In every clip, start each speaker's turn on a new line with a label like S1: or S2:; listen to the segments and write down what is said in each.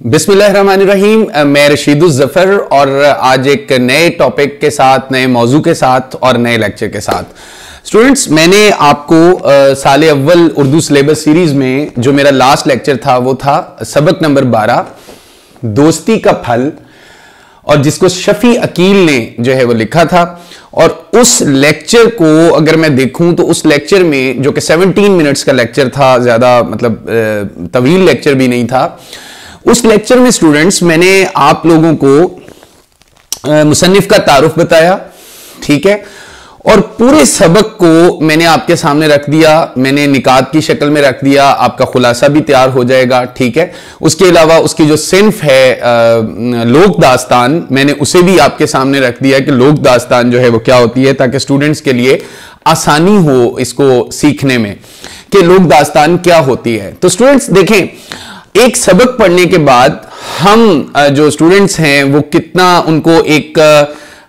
S1: बिस्मिल्लाहिर्रहमानिर्रहीम। मैं रशीदुल ज़फ़र और आज एक नए टॉपिक के साथ, नए मौजू के साथ और नए लेक्चर के साथ। स्टूडेंट्स, मैंने आपको साल अव्वल उर्दू सिलेबस सीरीज में जो मेरा लास्ट लेक्चर था वो था सबक नंबर 12, दोस्ती का फल, और जिसको शफी अकील ने जो है वो लिखा था। और उस लेक्चर को अगर मैं देखूं तो उस लेक्चर में, जो कि 17 मिनट्स का लेक्चर था, ज्यादा मतलब तवील लेक्चर भी नहीं था, उस लेक्चर में स्टूडेंट्स मैंने आप लोगों को मुसन्निफ का तारुफ बताया, ठीक है, और पूरे सबक को मैंने आपके सामने रख दिया, मैंने निकात की शक्ल में रख दिया, आपका खुलासा भी तैयार हो जाएगा, ठीक है। उसके अलावा उसकी जो सिन्फ है लोक दास्तान, मैंने उसे भी आपके सामने रख दिया कि लोक दास्तान जो है वो क्या होती है, ताकि स्टूडेंट्स के लिए आसानी हो इसको सीखने में कि लोक दास्तान क्या होती है। तो स्टूडेंट्स देखें, एक सबक पढ़ने के बाद हम जो स्टूडेंट्स हैं वो कितना उनको एक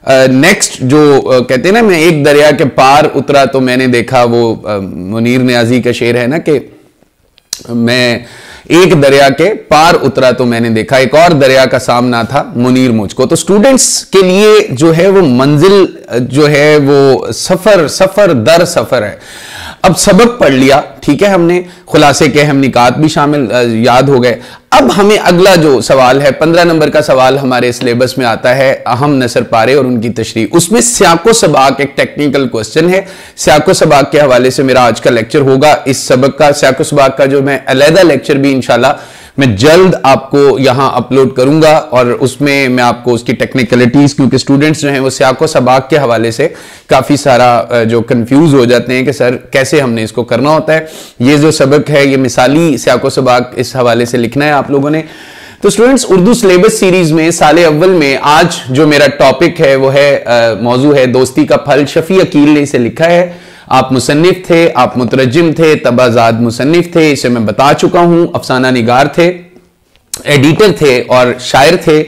S1: नेक्स्ट जो कहते हैं ना, मैं एक दरिया के पार उतरा तो मैंने देखा, वो मुनीर नियाजी का शेर है ना कि मैं एक दरिया के पार उतरा तो मैंने देखा, एक और दरिया का सामना था मुनीर मुझको। तो स्टूडेंट्स के लिए जो है वो मंजिल जो है वो सफर दर सफर है। अब सबक पढ़ लिया, ठीक है, हमने खुलासे के हम निकात भी शामिल याद हो गए। अब हमें अगला जो सवाल है, 15 नंबर का सवाल हमारे सिलेबस में आता है, अहम नसर पारे और उनकी तशरीह। उसमें सियाको सबाक एक टेक्निकल क्वेश्चन है। सियाको सबाक के हवाले से मेरा आज का लेक्चर होगा। इस सबक का सियाको सबाक का जो मैं अलहदा लेक्चर भी इंशाल्लाह मैं जल्द आपको यहां अपलोड करूंगा, और उसमें मैं आपको उसकी टेक्निकलिटीज, क्योंकि स्टूडेंट्स जो हैं वो सियाको सबाक के हवाले से काफी सारा जो कंफ्यूज हो जाते हैं कि सर कैसे हमने इसको करना होता है। ये जो सबक है ये मिसाली सियाको सबाक इस हवाले से लिखना है आप लोगों ने। तो स्टूडेंट्स, उर्दू सिलेबस सीरीज में साले अव्वल में आज जो मेरा टॉपिक है वो है मौजू है दोस्ती का फल। शफी अकील ने इसे लिखा है। आप मुसन्निफ थे, आप मुतरजिम थे, तबाजाद मुसन्निफ थे, इसे मैं बता चुका हूं। अफसाना निगार थे, एडिटर थे और शायर थे,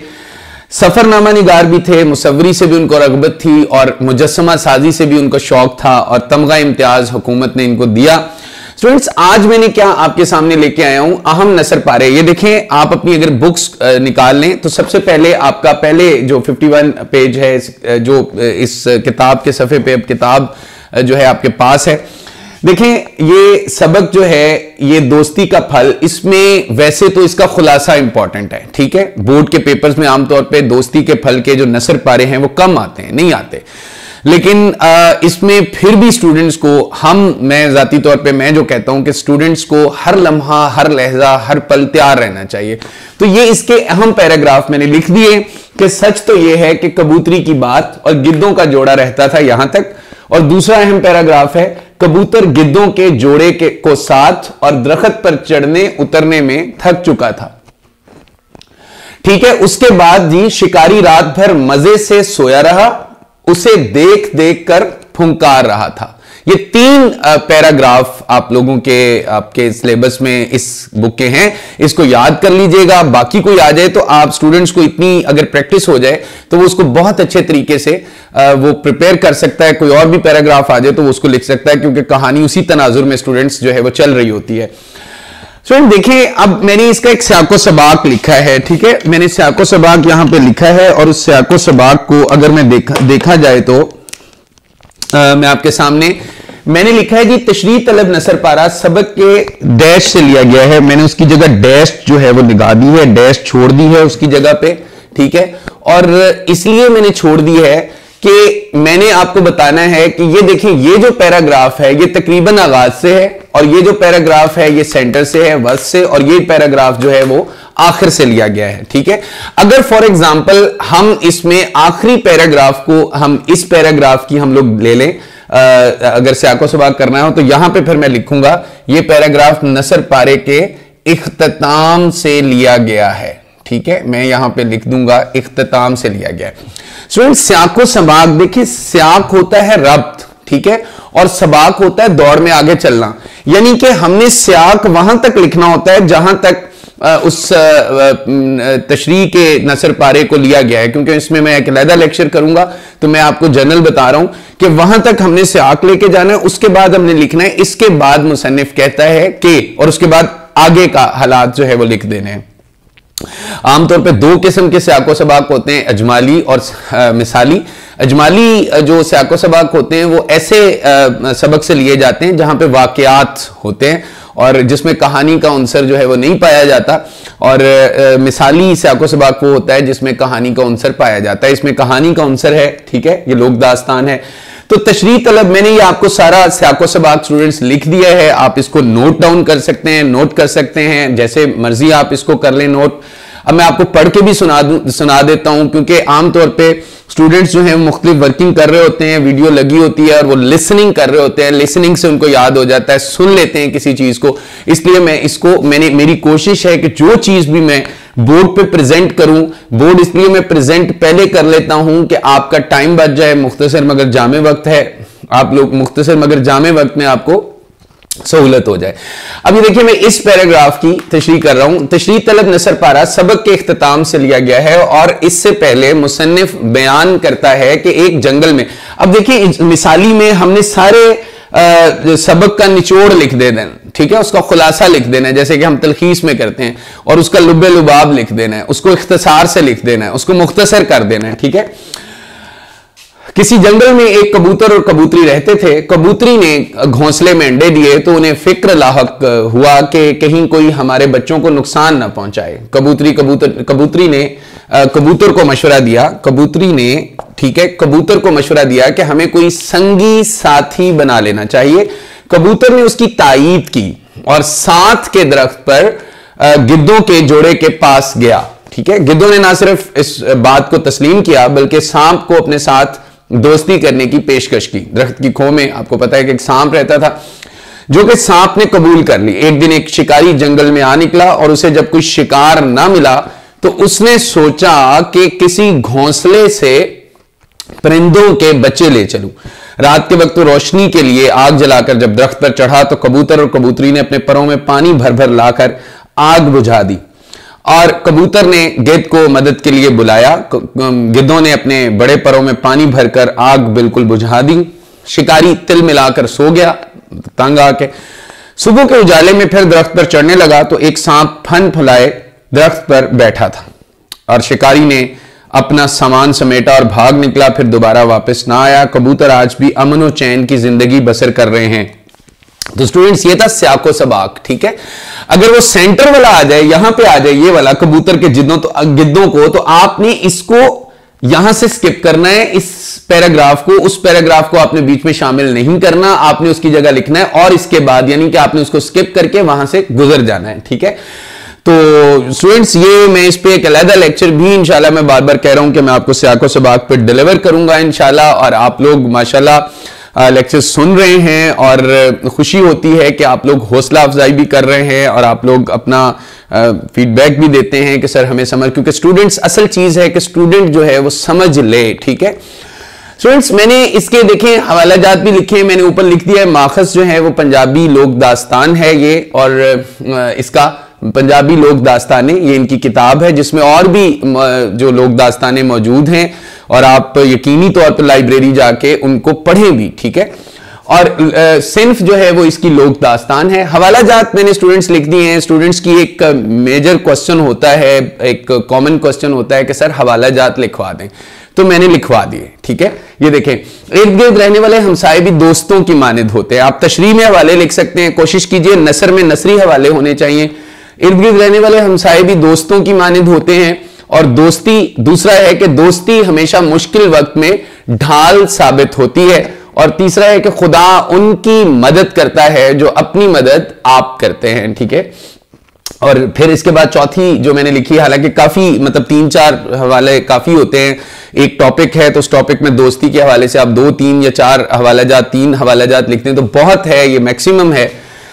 S1: सफरनामा निगार भी थे, मुसव्वरी से भी उनको रगबत थी और मुजस्समा साजी से भी उनको शौक था, और तमगा इम्तियाज हुकूमत ने इनको दिया। स्टूडेंट्स, आज मैंने क्या आपके सामने लेके आया हूं, अहम नसर पारे। ये देखें, आप अपनी अगर बुक्स निकाल लें तो सबसे पहले आपका पहले जो 51 पेज है, जो इस किताब के सफे पे अब किताब जो है आपके पास है, देखें ये सबक जो है ये दोस्ती का फल। इसमें वैसे तो इसका खुलासा इंपॉर्टेंट है, ठीक है। बोर्ड के पेपर्स में आमतौर पे दोस्ती के फल के जो नसर पारे हैं वो कम आते हैं, नहीं आते, लेकिन इसमें फिर भी स्टूडेंट्स को मैं जाती तौर पे मैं जो कहता हूं कि स्टूडेंट्स को हर लम्हा, हर लहजा, हर पल तैयार रहना चाहिए। तो ये इसके अहम पैराग्राफ मैंने लिख दिए कि सच तो ये है कि कबूतरी की बात और गिद्धों का जोड़ा रहता था यहां तक, और दूसरा अहम पैराग्राफ है कबूतर गिद्धों के जोड़े को साथ और दरख्त पर चढ़ने उतरने में थक चुका था, ठीक है। उसके बाद जी शिकारी रात भर मजे से सोया रहा, उसे देख देख कर फुंकार रहा था। ये 3 पैराग्राफ आप लोगों के आपके सिलेबस में इस बुक के हैं, इसको याद कर लीजिएगा। बाकी कोई आ जाए तो आप स्टूडेंट्स को इतनी अगर प्रैक्टिस हो जाए तो वो उसको बहुत अच्छे तरीके से वो प्रिपेयर कर सकता है। कोई और भी पैराग्राफ आ जाए तो वो उसको लिख सकता है, क्योंकि कहानी उसी तनाजुर में स्टूडेंट्स जो है वो चल रही होती है। स्टूडेंट देखिए, अब मैंने इसका एक सियाको सबाक लिखा है, ठीक है। मैंने सियाको सबाक यहां पे लिखा है, और उस सियाको सबाक को अगर मैं देखा जाए तो मैं आपके सामने मैंने लिखा है जी, तशरीह तलब नसर पारा सबक के डैश से लिया गया है। मैंने उसकी जगह डैश जो है वो लगा दी है, डैश छोड़ दी है उसकी जगह पे, ठीक है। और इसलिए मैंने छोड़ दी है कि मैंने आपको बताना है कि ये देखिए, ये जो पैराग्राफ है ये तकरीबन आगाज से है, और ये जो पैराग्राफ है ये सेंटर से है, वस्त से, और ये पैराग्राफ जो है वो आखिर से लिया गया है, ठीक है। अगर फॉर एग्जांपल हम इसमें आखिरी पैराग्राफ को, हम इस पैराग्राफ की हम लोग ले लें, अगर सियाको सबाक करना हो तो यहां पे फिर मैं लिखूंगा ये पैराग्राफ नसर पारे के इख्तिताम से लिया गया है, ठीक है। मैं यहां पे लिख दूंगा इख्तिताम से लिया गया है। स्टूडेंट, सियाको सबाक देखिए, सियाक होता है रब्त, ठीक है, और सबाक होता है दौड़ में आगे चलना, यानी कि हमने सियाक वहां तक लिखना होता है जहां तक उस तशरीह के नसर पारे को लिया गया है। क्योंकि इसमें मैं एक अलहदा लेक्चर करूंगा तो मैं आपको जनरल बता रहा हूं कि वहां तक हमने सियाक लेके जाना है, उसके बाद हमने लिखना है, इसके बाद मुसन्निफ कहता है कि, और उसके बाद आगे का हालात जो है वो लिख देने हैं। आमतौर पे दो किस्म के सियाको सबाक होते हैं, अजमाली और मिसाली। अजमाली जो सियाको सबाक होते हैं वो ऐसे सबक से लिए जाते हैं जहां पे वाकयात होते हैं और जिसमें कहानी का अंसर जो है वो नहीं पाया जाता, और मिसाली सियाको सबाक वो होता है जिसमें कहानी का अंसर पाया जाता है। इसमें कहानी का अंसर है, ठीक है, ये लोक दास्तान है। तो तशरीह तलब, मैंने ये आपको सारा सियाको सबाक स्टूडेंट्स लिख दिया है, आप इसको नोट डाउन कर सकते हैं, नोट कर सकते हैं, जैसे मर्जी आप इसको कर लें नोट। अब मैं आपको पढ़ के भी सुना देता हूं, क्योंकि आमतौर पे स्टूडेंट्स जो हैं मुख्तलिफ वर्किंग कर रहे होते हैं, वीडियो लगी होती है और वो लिसनिंग कर रहे होते हैं, लिसनिंग से उनको याद हो जाता है, सुन लेते हैं किसी चीज को। इसलिए मेरी कोशिश है कि जो चीज भी मैं बोर्ड पे प्रेजेंट करूं, बोर्ड इसलिए मैं प्रेजेंट पहले कर लेता हूं कि आपका टाइम बच जाए, मुख्तसर मगर जामे वक्त है, आप लोग मुख्तसर मगर जामे वक्त में आपको सहूलत हो जाए। अभी देखिए मैं इस पैराग्राफ की तशरीह कर रहा हूं। तशरीह तलब नसर पारा सबक के इख्तिताम से लिया गया है और इससे पहले मुसन्निफ बयान करता है कि एक जंगल में, अब देखिए मिसाली में हमने सारे सबक का निचोड़ लिख दे देना, ठीक है, उसका खुलासा लिख देना है, जैसे कि हम तलखीस में करते हैं, और उसका लुब्बे लुबाब लिख देना है, उसको इख्तिसार से लिख देना है, उसको मुख्तसर कर देना है, ठीक है। किसी जंगल में एक कबूतर और कबूतरी रहते थे। कबूतरी ने घोंसले में अंडे दिए तो उन्हें फिक्र लाहक हुआ कि कहीं कोई हमारे बच्चों को नुकसान ना पहुंचाए। कबूतरी ने कबूतर को मशवरा दिया, कबूतरी ने, ठीक है, कबूतर को मशवरा दिया कि हमें कोई संगी साथी बना लेना चाहिए। कबूतर ने उसकी तायीद की और साथ के दरख्त पर गिद्धों के जोड़े के पास गया, ठीक है। गिद्धों ने ना सिर्फ इस बात को तस्लीम किया बल्कि सांप को अपने साथ दोस्ती करने की पेशकश की। दरख्त की खो में आपको पता है कि एक सांप रहता था, जो कि सांप ने कबूल कर ली। एक दिन एक शिकारी जंगल में आ निकला और उसे जब कोई शिकार ना मिला तो उसने सोचा कि किसी घोंसले से परिंदों के बच्चे ले चलूं। रात के वक्त तो रोशनी के लिए आग जलाकर जब दरख्त पर चढ़ा तो कबूतर और कबूतरी ने अपने परों में पानी भर भर लाकर आग बुझा दी और कबूतर ने गिद्ध को मदद के लिए बुलाया। गिद्धों ने अपने बड़े परों में पानी भरकर आग बिल्कुल बुझा दी। शिकारी तिल मिलाकर सो गया तंग आके। सुबह के उजाले में फिर दरख्त पर चढ़ने लगा तो एक सांप फन फुलाए दरख्त पर बैठा था और शिकारी ने अपना सामान समेटा और भाग निकला, फिर दोबारा वापस ना आया। कबूतर आज भी अमन और चैन की जिंदगी बसर कर रहे हैं। तो स्टूडेंट्स ये था सियाको सबाक, ठीक है। अगर वो सेंटर वाला आ जाए, यहां पे आ जाए ये वाला कबूतर के गिद्धों को, तो आपने इसको यहां से स्किप करना है, इस पैराग्राफ को, उस पैराग्राफ को आपने बीच में शामिल नहीं करना, आपने उसकी जगह लिखना है और इसके बाद यानी कि आपने उसको स्किप करके वहां से गुजर जाना है, ठीक है। तो स्टूडेंट्स ये मैं इस पे एक अलग लेक्चर भी इंशाल्लाह, मैं बार बार कह रहा हूं कि मैं आपको सियाको सबाक पे डिलीवर करूंगा इंशाल्लाह, और आप लोग माशाल्लाह लेक्चर सुन रहे हैं और खुशी होती है कि आप लोग हौसला अफजाई भी कर रहे हैं और आप लोग अपना फीडबैक भी देते हैं कि सर हमें समझ, क्योंकि स्टूडेंट्स असल चीज है कि स्टूडेंट जो है वो समझ ले, ठीक है। स्टूडेंट्स मैंने इसके देखें हवाला जात भी लिखे, मैंने ऊपर लिख दिया है। माखस जो है वो पंजाबी लोक दास्तान है ये, और इसका पंजाबी लोक दास्तानें ये इनकी किताब है जिसमें और भी जो लोक दास्तानें मौजूद हैं और आप यकीनी तौर पर लाइब्रेरी जाके उनको पढ़ें भी, ठीक है। और सिंफ जो है वो इसकी लोक दास्तान है। हवाला जात मैंने स्टूडेंट्स लिख दिए हैं। स्टूडेंट्स की एक मेजर क्वेश्चन होता है, एक कॉमन क्वेश्चन होता है कि सर हवाला जात लिखवा दें, तो मैंने लिखवा दिए, ठीक है। ये देखें, इर्द गिर्द रहने वाले हमसाए भी दोस्तों की मानिंद होते हैं। आप तशरीह में हवाले लिख सकते हैं, कोशिश कीजिए नसर में नसरी हवाले होने चाहिए। इर्द गिर्द रहने वाले हमसाए भी दोस्तों की मानिंद होते हैं, और दोस्ती, दूसरा है कि दोस्ती हमेशा मुश्किल वक्त में ढाल साबित होती है, और तीसरा है कि खुदा उनकी मदद करता है जो अपनी मदद आप करते हैं, ठीक है। और फिर इसके बाद चौथी जो मैंने लिखी, हालांकि काफी मतलब 3-4 हवाले काफी होते हैं, एक टॉपिक है तो उस टॉपिक में दोस्ती के हवाले से आप 2, 3 या 4 हवाला जात, 3 हवाला जात लिखते हैं तो बहुत है, ये मैक्सिमम है।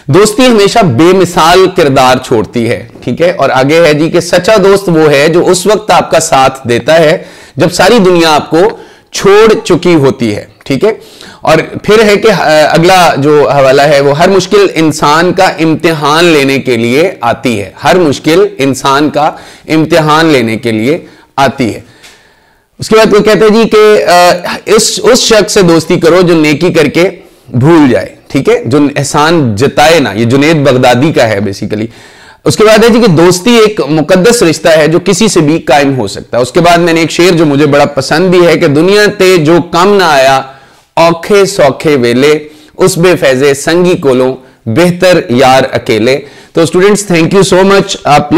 S1: दोस्ती हमेशा बेमिसाल किरदार छोड़ती है, ठीक है। और आगे है जी कि सच्चा दोस्त वो है जो उस वक्त आपका साथ देता है जब सारी दुनिया आपको छोड़ चुकी होती है, ठीक है। और फिर है कि अगला जो हवाला है वो हर मुश्किल इंसान का इम्तिहान लेने के लिए आती है। हर मुश्किल इंसान का इम्तिहान लेने के लिए आती है। उसके बाद वो कहते हैं जी कि उस शख्स से दोस्ती करो जो नेकी करके भूल जाए, ठीक है, जो एहसान जताए ना। ये जुनेद बगदादी का है बेसिकली। उसके बाद है जी कि दोस्ती एक मुकद्दस रिश्ता है जो किसी से भी कायम हो सकता है। उसके बाद मैंने एक शेर जो मुझे बड़ा पसंद भी है कि दुनिया ते जो कम ना आया औखे सौखे वेले, उस बेफैजे संगी कोलों बेहतर यार अकेले। तो students thank you so much. आप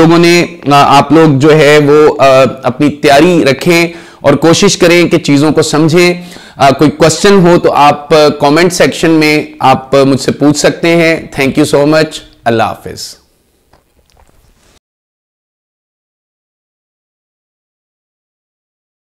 S1: लोग जो है वो अपनी तैयारी रखें और कोशिश करें कि चीजों को समझें। कोई क्वेश्चन हो तो आप कमेंट सेक्शन में आप मुझसे पूछ सकते हैं। Thank you so much. Allah Hafiz.